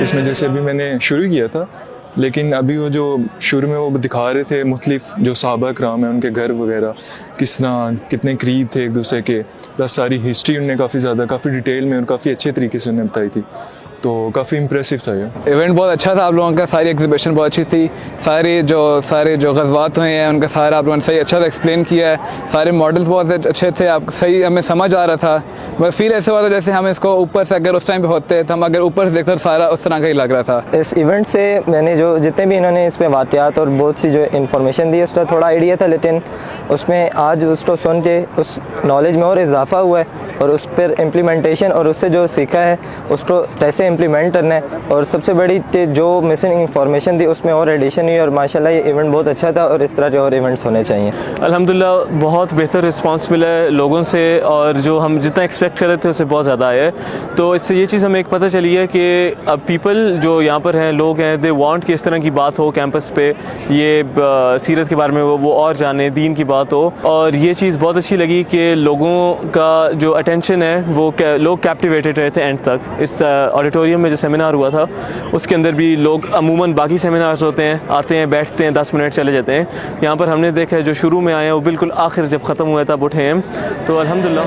اس میں جیسے ابھی میں نے شروع کیا تھا، لیکن ابھی وہ جو شروع میں وہ دکھا رہے تھے مختلف جو صحابہ کرام ہیں ان کے گھر وغیرہ کس طرح کتنے قریب تھے ایک دوسرے کے، پلس ساری ہسٹری انہوں نے کافی ڈیٹیل میں اور کافی اچھے طریقے سے انہوں نے بتائی تھی، تو کافی امپریسو تھا یہ ایونٹ. بہت اچھا تھا آپ لوگوں کا، ساری ایگزیبیشن بہت اچھی تھی، سارے جو غزوات ہوئے ہیں ان کا سارا آپ لوگوں نے صحیح اچھا سے ایکسپلین کیا ہے، سارے ماڈلس بہت اچھے تھے، آپ صحیح ہمیں سمجھ آ رہا تھا. بس فیل ایسے ہوا تھا جیسے ہم اس کو اوپر سے اگر اس ٹائم پہ ہوتے تو ہم اگر اوپر سے دیکھتے سارا اس طرح کا ہی لگ رہا تھا. اس ایونٹ سے میں نے جو جتنے بھی انہوں نے اس میں واقعات اور بہت سی جو انفارمیشن دی اس کا تھوڑا آئیڈیا تھا، لیکن اس میں آج اس کو سن کے اس نالج میں اور اضافہ ہوا ہے، اور اس پر امپلیمنٹیشن اور اس سے جو سیکھا ہے اس کو کیسے امپلیمنٹ کرنا ہے. اور سب سے بڑی جو مسنگ انفارمیشن تھی اس میں اور ایڈیشن ہوئی، اور ماشاءاللہ یہ ایونٹ بہت اچھا تھا اور اس طرح کے اور ایونٹس ہونے چاہیے. الحمدللہ بہت بہتر رسپانس ملا ہے لوگوں سے، اور جو ہم جتنا ایکسپیکٹ کر رہے تھے اس سے بہت زیادہ آیا ہے. تو اس سے یہ چیز ہمیں ایک پتہ چلی ہے کہ اب پیپل جو یہاں پر ہیں، لوگ ہیں، دے وانٹ کہ اس طرح کی بات ہو کیمپس پہ، یہ سیرت کے بارے میں وہ اور جانیں، دین کی بات ہو. اور یہ چیز بہت اچھی لگی کہ لوگوں کا جو اٹینشن ہے وہ لوگ کیپٹیویٹڈ رہے تھے اینڈ تک. اس آڈیٹوریم میں جو سیمینار ہوا تھا اس کے اندر بھی لوگ عموماً باقی سیمینارز ہوتے ہیں، آتے ہیں بیٹھتے ہیں 10 منٹ چلے جاتے ہیں. یہاں پر ہم نے دیکھا ہے جو شروع میں آئے ہیں وہ بالکل آخر جب ختم ہوا تھا اٹھے ہیں. تو الحمدللہ